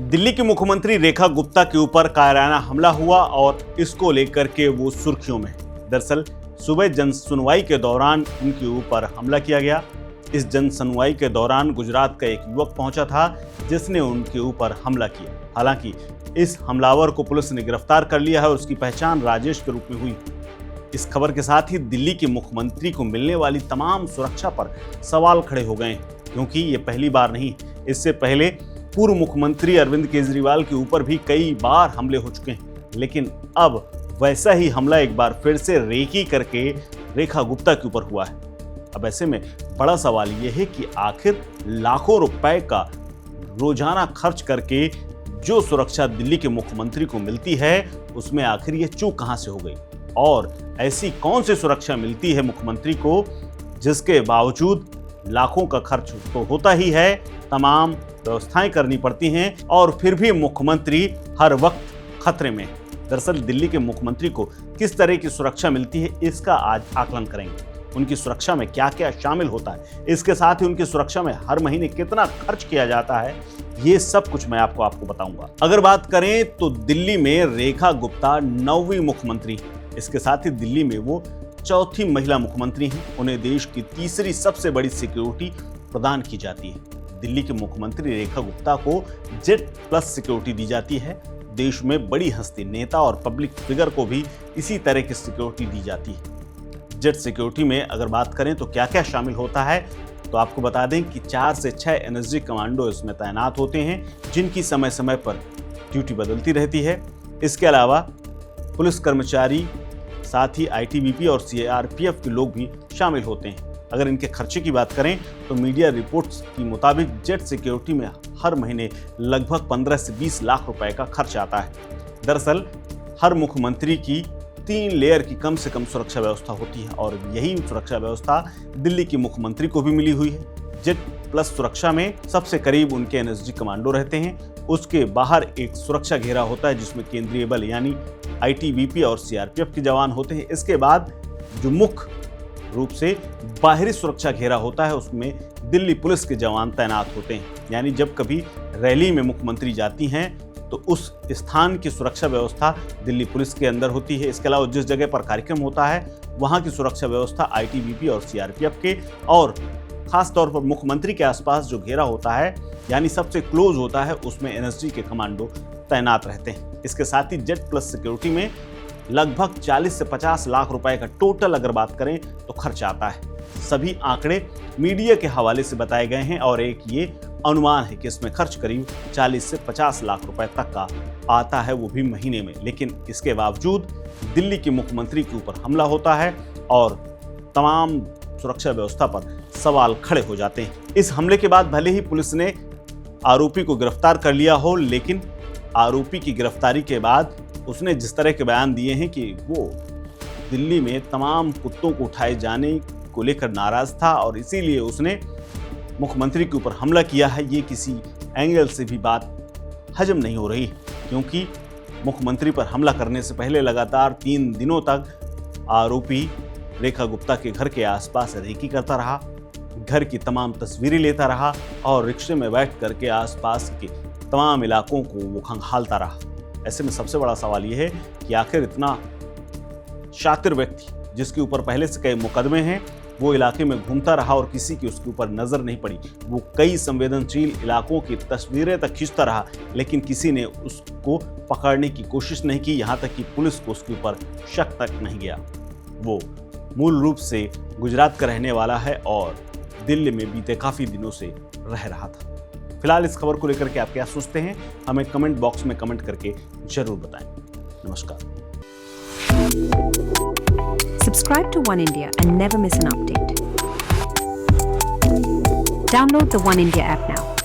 दिल्ली की मुख्यमंत्री रेखा गुप्ता के ऊपर कायराना हमला हुआ और इसको लेकर के वो सुर्खियों में। दरअसल सुबह जन सुनवाई के दौरान उनके ऊपर हमला किया गया। इस जन सुनवाई के दौरान गुजरात का एक युवक पहुंचा था जिसने उनके ऊपर हमला किया। हालांकि इस हमलावर को पुलिस ने गिरफ्तार कर लिया है और उसकी पहचान राजेश के रूप में हुई। इस खबर के साथ ही दिल्ली के मुख्यमंत्री को मिलने वाली तमाम सुरक्षा पर सवाल खड़े हो गए, क्योंकि ये पहली बार नहीं, इससे पहले पूर्व मुख्यमंत्री अरविंद केजरीवाल के ऊपर भी कई बार हमले हो चुके हैं। लेकिन अब वैसा ही हमला एक बार फिर से रेकी करके रेखा गुप्ता के ऊपर हुआ है। अब ऐसे में बड़ा सवाल यह है कि आखिर लाखों रुपए का रोजाना खर्च करके जो सुरक्षा दिल्ली के मुख्यमंत्री को मिलती है, उसमें आखिर ये चूक कहां से हो गई और ऐसी कौन सी सुरक्षा मिलती है मुख्यमंत्री को जिसके बावजूद लाखों का खर्च तो होता ही है, तमाम व्यवस्थाएं करनी पड़ती हैं और फिर भी मुख्यमंत्री हर वक्त खतरे में। दरअसल दिल्ली के मुख्यमंत्री को किस तरह की सुरक्षा मिलती है, इसका आज आकलन करेंगे। उनकी सुरक्षा में क्या क्या शामिल होता है, इसके साथ ही उनकी सुरक्षा में हर महीने कितना खर्च किया जाता है, ये सब कुछ मैं आपको बताऊंगा। अगर बात करें तो दिल्ली में रेखा गुप्ता 9वीं मुख्यमंत्री, इसके साथ ही दिल्ली में वो 4थी महिला मुख्यमंत्री हैं। उन्हें देश की तीसरी सबसे बड़ी सिक्योरिटी प्रदान की जाती है। दिल्ली के मुख्यमंत्री रेखा गुप्ता को जेड प्लस सिक्योरिटी दी जाती है। देश में बड़ी हस्ती, नेता और पब्लिक फिगर को भी इसी तरह की सिक्योरिटी दी जाती है। जेड सिक्योरिटी में अगर बात करें तो क्या क्या शामिल होता है, तो आपको बता दें कि 4 से 6 एनएसजी कमांडो इसमें तैनात होते हैं, जिनकी समय समय पर ड्यूटी बदलती रहती है। इसके अलावा पुलिस कर्मचारी, साथ ही आईटीबीपी और सीआरपीएफ के लोग भी शामिल होते हैं। अगर इनके खर्चे की बात करें तो मीडिया रिपोर्ट्स के मुताबिक जेट सिक्योरिटी में हर महीने लगभग 15 से 20 लाख रुपए का खर्च आता है। दरअसल हर मुख्यमंत्री की 3 लेयर की कम से कम सुरक्षा व्यवस्था होती है और यही सुरक्षा व्यवस्था दिल्ली की मुख्यमंत्री को भी मिली हुई है। जेट प्लस सुरक्षा में सबसे करीब उनके एनएसजी कमांडो रहते हैं। उसके बाहर एक सुरक्षा घेरा होता है जिसमें केंद्रीय बल यानी आईटीबीपी और सीआरपीएफ के जवान होते हैं। इसके बाद जो मुख्य रूप से बाहरी सुरक्षा घेरा होता है, उसमें दिल्ली पुलिस के जवान तैनात होते हैं। यानी जब कभी रैली में मुख्यमंत्री जाती हैं तो उस स्थान की सुरक्षा व्यवस्था दिल्ली पुलिस के अंदर होती है। इसके अलावा जिस जगह पर कार्यक्रम होता है वहां की सुरक्षा व्यवस्था आईटीबीपी और सीआरपीएफ के, और खास तौर पर मुख्यमंत्री के आसपास जो घेरा होता है यानी सबसे क्लोज होता है, उसमें एनएसजी के कमांडो तैनात रहते हैं। इसके साथ ही जेड प्लस सिक्योरिटी में लगभग 40 से 50 लाख रुपए का टोटल अगर बात करें तो खर्च आता है। सभी आंकड़े मीडिया के हवाले से बताए गए हैं और एक ये अनुमान है कि इसमें खर्च करीब 40 से 50 लाख रुपए तक का आता है, वो भी महीने में। लेकिन इसके बावजूद दिल्ली के मुख्यमंत्री के ऊपर हमला होता है और तमाम सुरक्षा व्यवस्था पर सवाल खड़े हो जाते हैं। इस हमले के बाद भले ही पुलिस ने आरोपी को गिरफ्तार कर लिया हो, लेकिन आरोपी की गिरफ्तारी के बाद उसने जिस तरह के बयान दिए हैं कि वो दिल्ली में तमाम कुत्तों को उठाए जाने को लेकर नाराज था और इसीलिए उसने मुख्यमंत्री के ऊपर हमला किया है, ये किसी एंगल से भी बात हजम नहीं हो रही, क्योंकि मुख्यमंत्री पर हमला करने से पहले लगातार 3 दिनों तक आरोपी रेखा गुप्ता के घर के आसपास रेकी करता रहा, घर की तमाम तस्वीरें लेता रहा और रिक्शे में बैठ करके आसपास के तमाम इलाकों को वो खंगालता रहा। ऐसे में सबसे बड़ा सवाल यह है कि आखिर इतना शातिर व्यक्ति जिसके ऊपर पहले से कई मुकदमे हैं, वो इलाके में घूमता रहा और किसी की उसके ऊपर नजर नहीं पड़ी। वो कई संवेदनशील इलाकों की तस्वीरें तक खींचता रहा, लेकिन किसी ने उसको पकड़ने की कोशिश नहीं की, यहाँ तक कि पुलिस को उसके ऊपर शक तक नहीं गया। वो मूल रूप से गुजरात का रहने वाला है और दिल्ली में बीते काफी दिनों से रह रहा था। फिलहाल इस खबर को लेकर के आप क्या सोचते हैं, हमें कमेंट बॉक्स में कमेंट करके जरूर बताएं। नमस्कार। Subscribe to One India and never miss an update. Download the One India app now.